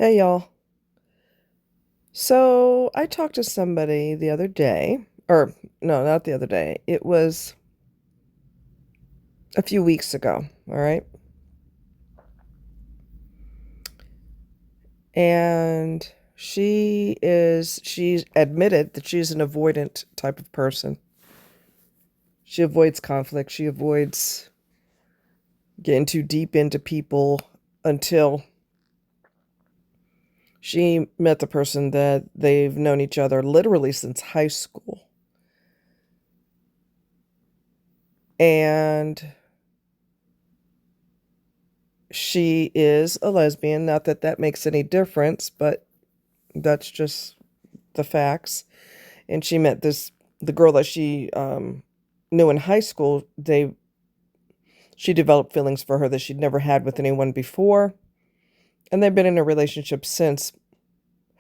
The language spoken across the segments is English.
Hey y'all. So I talked to somebody the other day, or no, not the other day. It was a few weeks ago, all right? And she's admitted that she's an avoidant type of person. She avoids conflict. She avoids getting too deep into people until she met the person that they've known each other literally since high school. And she is a lesbian. Not that that makes any difference, but that's just the facts. And she met the girl that she knew in high school. She developed feelings for her that she'd never had with anyone before, and they've been in a relationship since.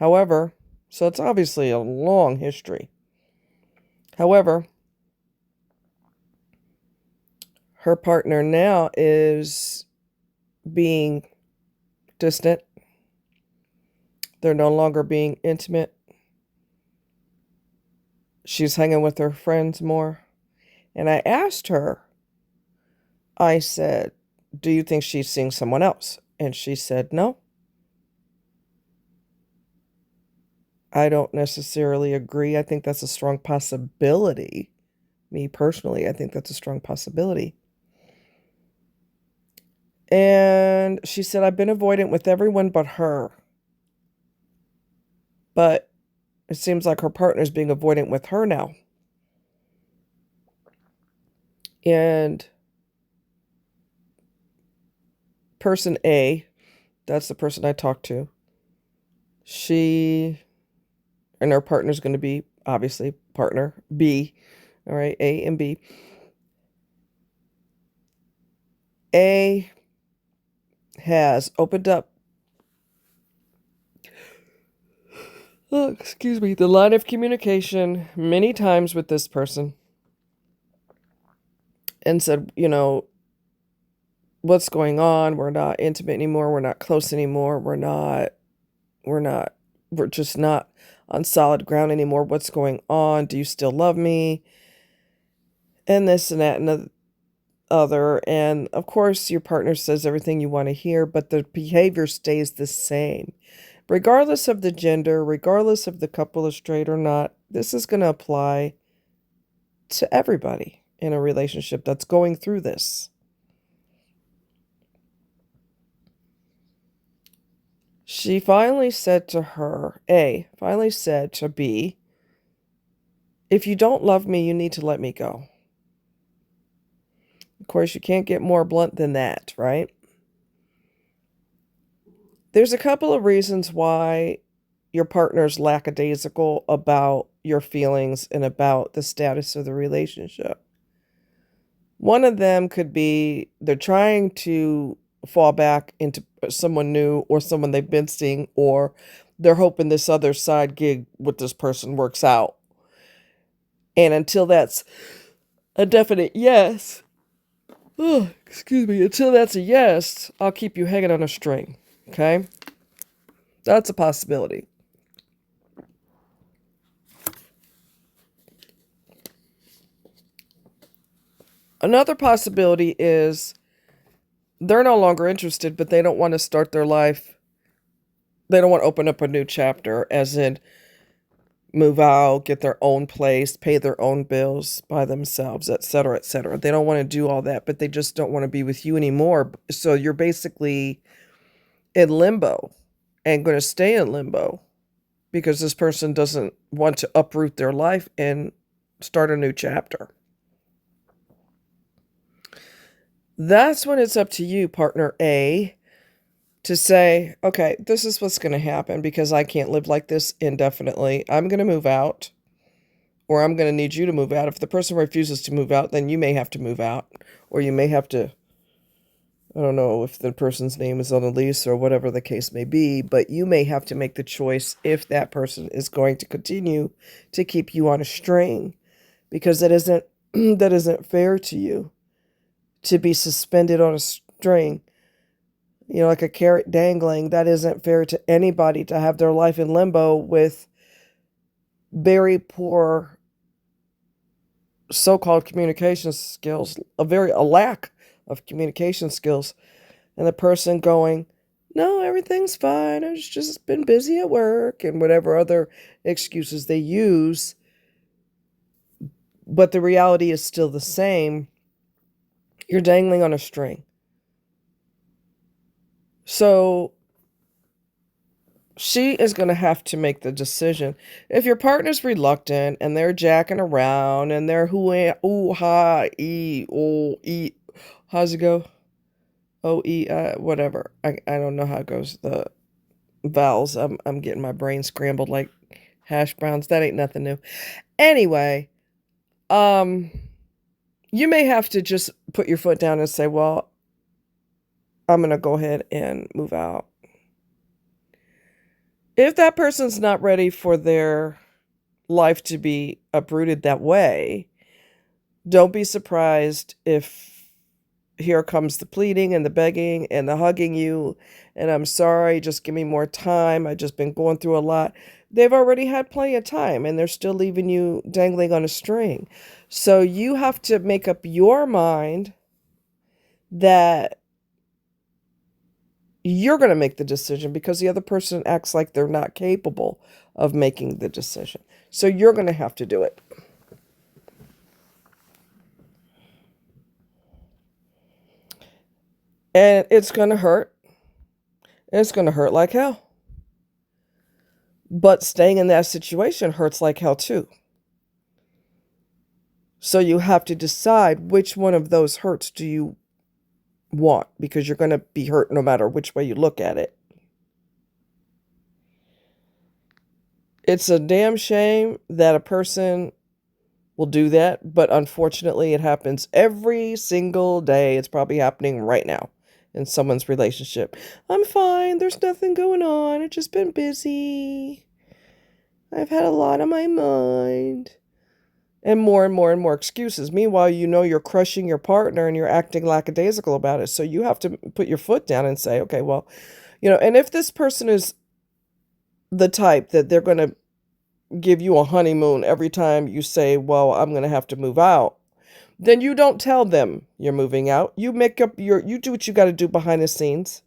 However, so it's obviously a long history. However, her partner now is being distant. They're no longer being intimate. She's hanging with her friends more. And I asked her, I said, do you think she's seeing someone else? And she said, no, I don't necessarily agree. I think that's a strong possibility. Me personally, I think that's a strong possibility. And she said, I've been avoidant with everyone but her. But it seems like her partner's being avoidant with her now. And person A, that's the person I talked to, she and her partner's going to be obviously partner B. All right, A and B. A has opened up, oh, excuse me, the line of communication many times with this person and said, what's going on? We're not intimate anymore. We're not close anymore. We're just not on solid ground anymore. What's going on? Do you still love me? And this and that and the other. And of course, your partner says everything you want to hear, but the behavior stays the same. Regardless of the gender, regardless of the couple is straight or not, this is going to apply to everybody in a relationship that's going through this. She finally said to her, A, finally said to B, if you don't love me, you need to let me go. Of course, you can't get more blunt than that, right? There's a couple of reasons why your partner's lackadaisical about your feelings and about the status of the relationship. One of them could be they're trying to fall back into someone new or someone they've been seeing, or they're hoping this other side gig with this person works out. And until that's a definite yes, oh, excuse me, until that's a yes, I'll keep you hanging on a string. Okay? That's a possibility. Another possibility is they're no longer interested, but they don't want to start their life. They don't want to open up a new chapter, as in move out, get their own place, pay their own bills by themselves, etc., etc. They don't want to do all that, but they just don't want to be with you anymore. So you're basically in limbo and going to stay in limbo because this person doesn't want to uproot their life and start a new chapter. That's when it's up to you, partner A, to say, okay, this is what's going to happen because I can't live like this indefinitely. I'm going to move out, or I'm going to need you to move out. If the person refuses to move out, then you may have to move out, or you may have to, I don't know if the person's name is on the lease or whatever the case may be, but you may have to make the choice if that person is going to continue to keep you on a string, because that isn't that isn't fair to you to be suspended on a string like a carrot dangling. That isn't fair to anybody to have their life in limbo with very poor so-called communication skills, a lack of communication skills, and the person going, "No, everything's fine. I've just been busy at work," and whatever other excuses they use. But the reality is still the same. You're dangling on a string. So she is going to have to make the decision. If your partner's reluctant and they're jacking around and they're ooh, ha, e, oh, e, how's it go? Oh, e, whatever. I don't know how it goes. The vowels. I'm getting my brain scrambled like hash browns. That ain't nothing new. Anyway, um, you may have to just put your foot down and say, well, I'm going to go ahead and move out. If that person's not ready for their life to be uprooted that way, don't be surprised if here comes the pleading and the begging and the hugging you, and I'm sorry, just give me more time. I've just been going through a lot. They've already had plenty of time and they're still leaving you dangling on a string. So you have to make up your mind that you're going to make the decision because the other person acts like they're not capable of making the decision. So you're going to have to do it. And it's going to hurt. It's going to hurt like hell. But staying in that situation hurts like hell too. So you have to decide which one of those hurts do you want, because you're going to be hurt no matter which way you look at it. It's a damn shame that a person will do that, but unfortunately it happens every single day. It's probably happening right now in someone's relationship. I'm fine. There's nothing going on. I've just been busy. I've had a lot on my mind. And more excuses. Meanwhile, you're crushing your partner and you're acting lackadaisical about it. So you have to put your foot down and say, okay, well, and if this person is the type that they're going to give you a honeymoon every time you say, well, I'm going to have to move out, then you don't tell them you're moving out. You you do what you got to do behind the scenes.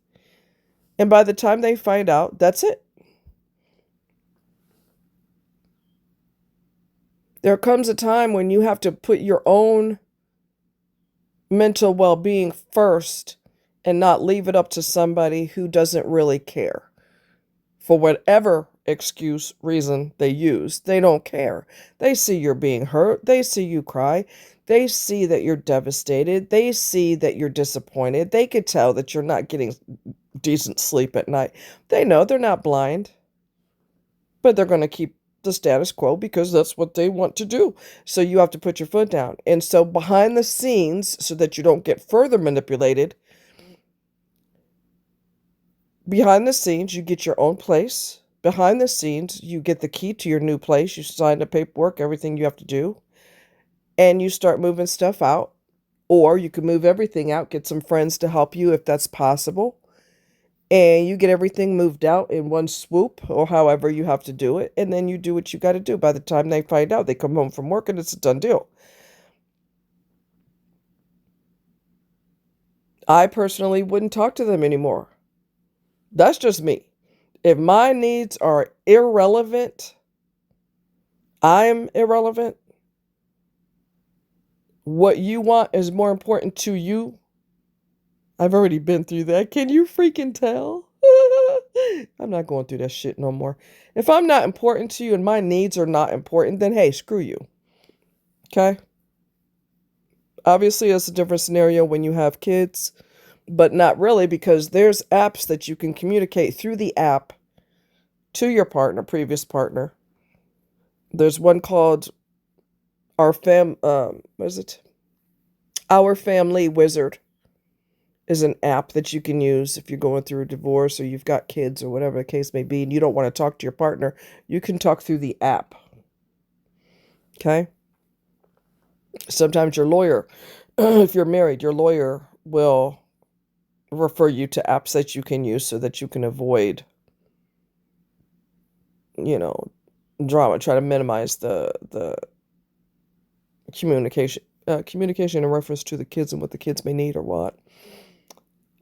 And by the time they find out, that's it. There comes a time when you have to put your own mental well-being first and not leave it up to somebody who doesn't really care. For whatever excuse, reason they use, they don't care. They see you're being hurt. They see you cry. They see that you're devastated. They see that you're disappointed. They could tell that you're not getting decent sleep at night. They know, they're not blind, but they're going to keep the status quo because that's what they want to do. So you have to put your foot down. And so behind the scenes, so that you don't get further manipulated, behind the scenes, you get your own place. Behind the scenes, you get the key to your new place. You sign the paperwork, everything you have to do, and you start moving stuff out. Or you can move everything out, get some friends to help you if that's possible, and you get everything moved out in one swoop, or however you have to do it, and then you do what you got to do. By the time they find out, they come home from work and it's a done deal. I personally wouldn't talk to them anymore. That's just me. If my needs are irrelevant, I'm irrelevant. What you want is more important to you. I've already been through that. Can you freaking tell? I'm not going through that shit no more. If I'm not important to you and my needs are not important, then hey, screw you. Okay? Obviously, it's a different scenario when you have kids, but not really, because there's apps that you can communicate through the app to your partner, previous partner. There's one called what is it? Our Family Wizard is an app that you can use if you're going through a divorce or you've got kids or whatever the case may be, and you don't want to talk to your partner. You can talk through the app. Okay? Sometimes your lawyer, if you're married, your lawyer will refer you to apps that you can use so that you can avoid, you know, drama. Try to minimize the communication in reference to the kids and what the kids may need or what.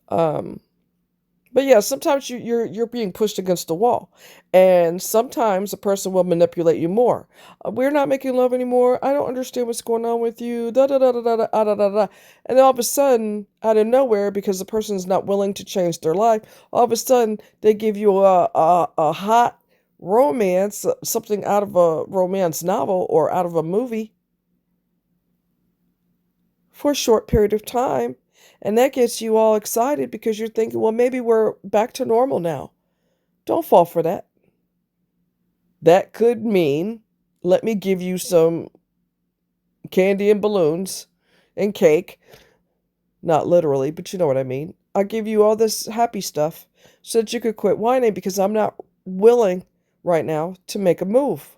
Um, but yeah, sometimes you're being pushed against the wall, and sometimes a person will manipulate you more. We're not making love anymore. I don't understand what's going on with you. Da da da da da da da da da. And then all of a sudden, out of nowhere, because the person's not willing to change their life, all of a sudden they give you a hot romance, something out of a romance novel or out of a movie for a short period of time. And that gets you all excited because you're thinking, well, maybe we're back to normal now. Don't fall for that. That could mean, let me give you some candy and balloons and cake. Not literally, but you know what I mean. I'll give you all this happy stuff so that you could quit whining because I'm not willing right now to make a move.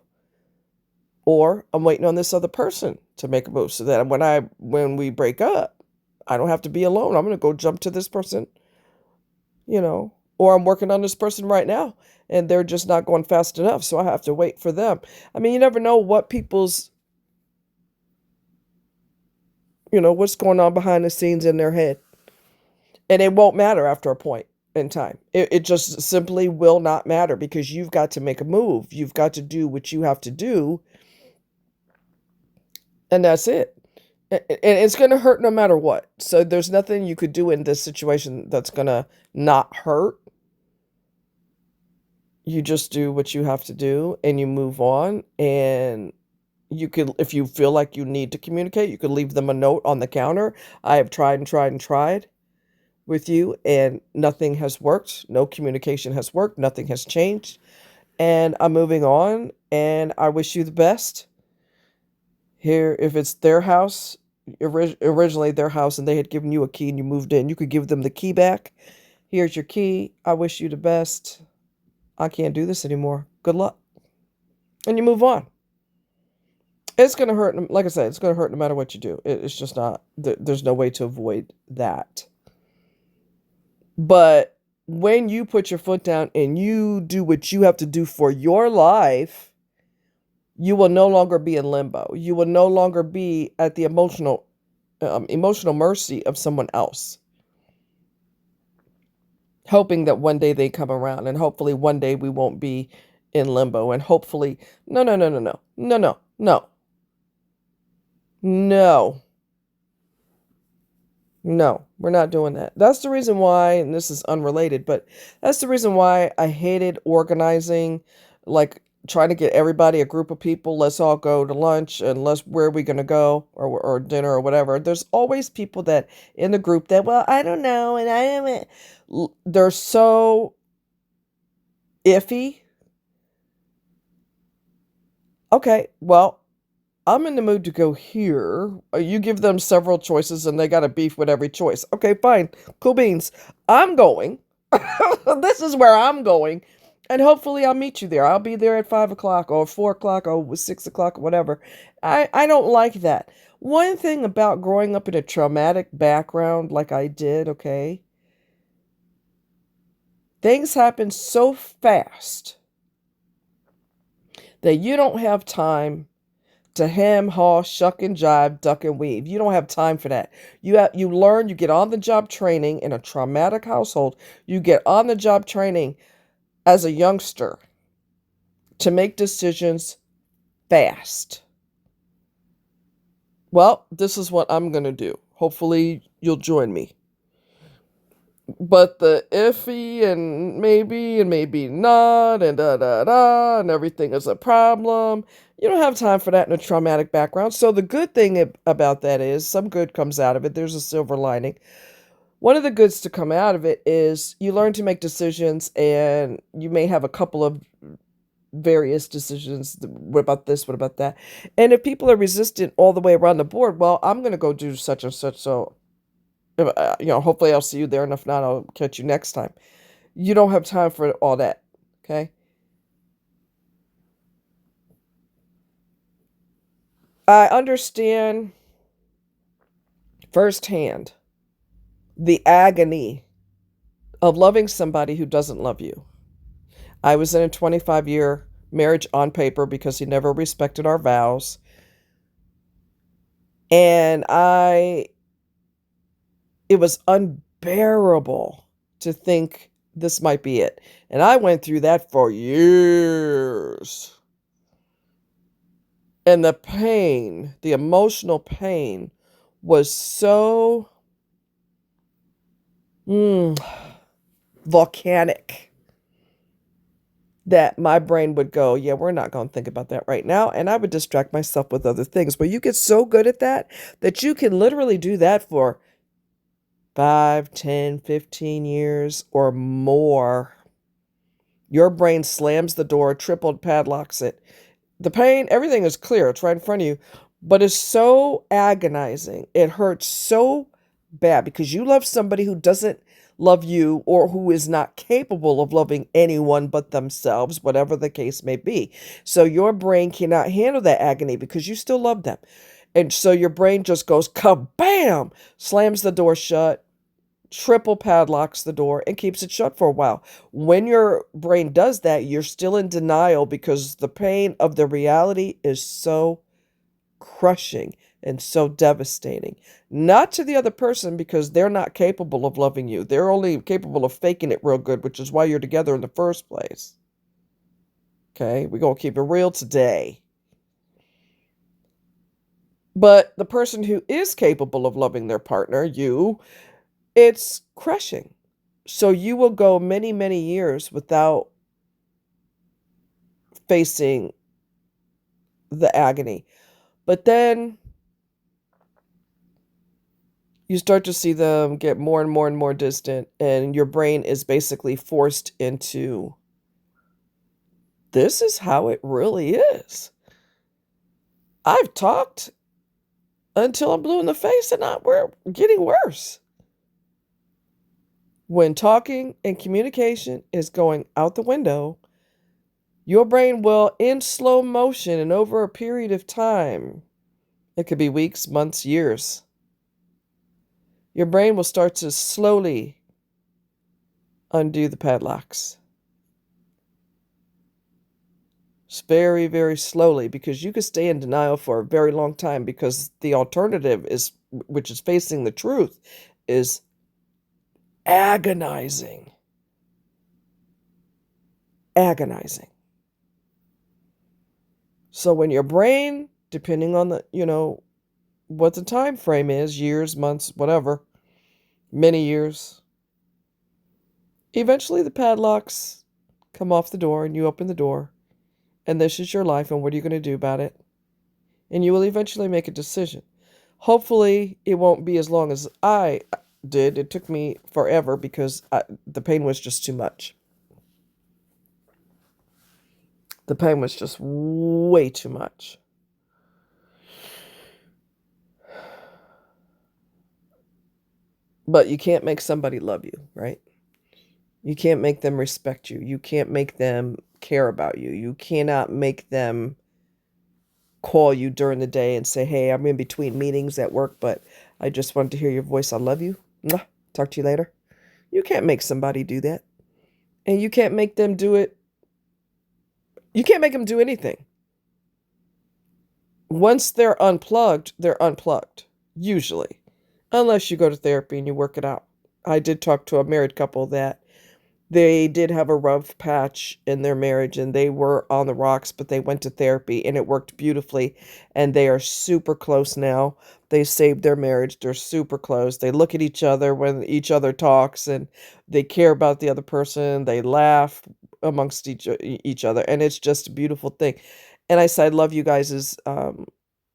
Or I'm waiting on this other person to make a move so that when we break up, I don't have to be alone. I'm going to go jump to this person, or I'm working on this person right now and they're just not going fast enough. So I have to wait for them. I mean, you never know what people's, what's going on behind the scenes in their head. And it won't matter after a point in time. It just simply will not matter because you've got to make a move. You've got to do what you have to do. And that's it. And it's going to hurt no matter what. So there's nothing you could do in this situation that's going to not hurt. You just do what you have to do and you move on. And you could, if you feel like you need to communicate, you could leave them a note on the counter. I have tried and tried and tried with you and nothing has worked. No communication has worked. Nothing has changed. And I'm moving on and I wish you the best. Here, if it's their house, originally their house, and they had given you a key and you moved in, you could give them the key back. Here's your key. I wish you the best. I can't do this anymore. Good luck. And you move on. It's going to hurt. Like I said, it's going to hurt no matter what you do. It's just not, there's no way to avoid that. But when you put your foot down and you do what you have to do for your life, you will no longer be in limbo. You will no longer be at the emotional mercy of someone else, hoping that one day they come around and hopefully one day we won't be in limbo and hopefully, no, no, no, no, no, no, no, no, no, no, we're not doing that. That's the reason why, and this is unrelated, but that's the reason why I hated organizing, like trying to get everybody, a group of people, let's all go to lunch and where are we going to go or dinner or whatever. There's always people that in the group that, well, I don't know. And I haven't, they're so iffy. Okay, well, I'm in the mood to go here. You give them several choices and they got a beef with every choice. Okay, fine. Cool beans. I'm going. This is where I'm going. And hopefully I'll meet you there. I'll be there at 5 o'clock or 4 o'clock or 6 o'clock or whatever. I don't like that. One thing about growing up in a traumatic background like I did, okay, things happen so fast that you don't have time to hem, haw, shuck and jive, duck and weave. You don't have time for that. You learn, you get on the job training in a traumatic household. You get on the job training as a youngster to make decisions fast. Well, this is what I'm going to do. Hopefully you'll join me. But the iffy and maybe not and da da da and everything is a problem. You don't have time for that in a traumatic background. So the good thing about that is some good comes out of it. There's a silver lining. One of the goods to come out of it is you learn to make decisions and you may have a couple of various decisions. What about this? What about that? And if people are resistant all the way around the board, well, I'm going to go do such and such. So hopefully I'll see you there, and if not, I'll catch you next time. You don't have time for all that, okay? I understand firsthand the agony of loving somebody who doesn't love you. I was in a 25-year marriage on paper because he never respected our vows. And it was unbearable to think this might be it. And I went through that for years. And the pain, the emotional pain, was so volcanic that my brain would go, yeah, we're not going to think about that right now. And I would distract myself with other things. But you get so good at that that you can literally do that for 5, 10, 15 years or more. Your brain slams the door, tripled padlocks it. The pain, everything is clear. It's right in front of you. But it's so agonizing. It hurts so bad because you love somebody who doesn't love you or who is not capable of loving anyone but themselves, whatever the case may be. So your brain cannot handle that agony because you still love them. And so your brain just goes kabam, slams the door shut, triple padlocks the door, and keeps it shut for a while. When your brain does that, you're still in denial because the pain of the reality is so crushing and so devastating. Not to the other person because they're not capable of loving you. They're only capable of faking it real good, which is why you're together in the first place. Okay, we're going to keep it real today. But the person who is capable of loving their partner, you, it's crushing. So you will go many, many years without facing the agony. But then you start to see them get more and more and more distant, and your brain is basically forced into this is how it really is. I've talked until I'm blue in the face, and we're getting worse. When talking and communication is going out the window, your brain will, in slow motion and over a period of time, it could be weeks, months, years, your brain will start to slowly undo the padlocks. It's very, very slowly, because you could stay in denial for a very long time because the alternative is, which is facing the truth, is agonizing. Agonizing. So when your brain, depending on the, what the time frame is, years, months, whatever, many years, eventually the padlocks come off the door and you open the door, and this is your life, and what are you going to do about it? And you will eventually make a decision. Hopefully it won't be as long as I did. It took me forever because the pain was just too much. The pain was just way too much. But you can't make somebody love you, right? You can't make them respect you. You can't make them care about you. You cannot make them call you during the day and say, hey, I'm in between meetings at work, but I just wanted to hear your voice. I love you. Mwah. Talk to you later. You can't make somebody do that. And you can't make them do it. You can't make them do anything. Once they're unplugged, usually. Unless you go to therapy and you work it out. I did talk to a married couple that they did have a rough patch in their marriage and they were on the rocks, but they went to therapy and it worked beautifully. And they are super close now. They saved their marriage. They're super close. They look at each other when each other talks and they care about the other person. They laugh amongst each other. And it's just a beautiful thing. And I said, I love you guys'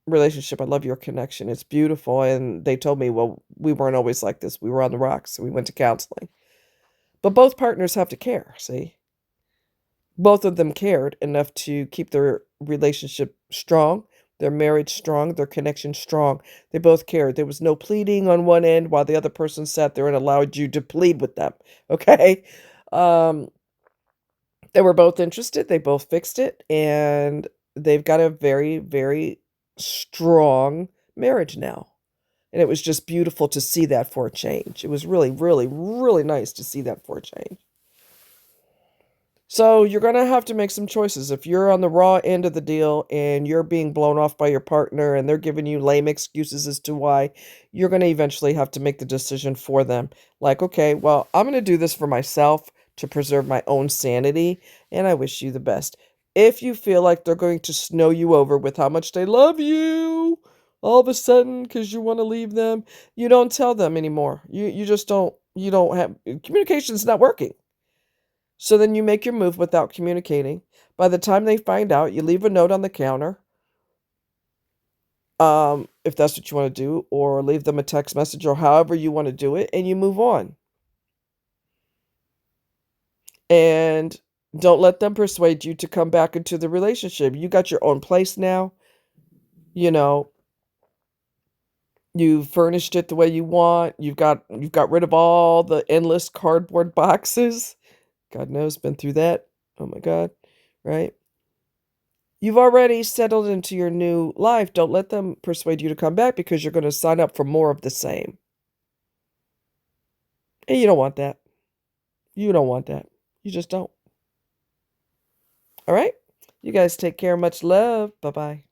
relationship. I love your connection. It's beautiful. And they told me, well, we weren't always like this. We were on the rocks. So we went to counseling. But both partners have to care, see? Both of them cared enough to keep their relationship strong, their marriage strong, their connection strong. They both cared. There was no pleading on one end while the other person sat there and allowed you to plead with them, okay? They were both interested. They both fixed it. And they've got a very, very strong marriage now. And it was just beautiful to see that for a change. It was really, really, really nice to see that for a change. So you're going to have to make some choices. If you're on the raw end of the deal and you're being blown off by your partner and they're giving you lame excuses as to why, you're going to eventually have to make the decision for them. Like, okay, well, I'm going to do this for myself to preserve my own sanity, and I wish you the best. If you feel like they're going to snow you over with how much they love you all of a sudden because you want to leave them, you don't tell them anymore. You just don't, you don't have, communication's not working. So then you make your move without communicating. By the time they find out, you leave a note on the counter, if that's what you want to do, or leave them a text message or however you want to do it, and you move on. And don't let them persuade you to come back into the relationship. You got your own place now. You know, you furnished it the way you want. You've got rid of all the endless cardboard boxes. God knows, been through that. Oh my God, right? You've already settled into your new life. Don't let them persuade you to come back because you're going to sign up for more of the same. And you don't want that. You don't want that. You just don't. All right? You guys take care. Much love. Bye-bye.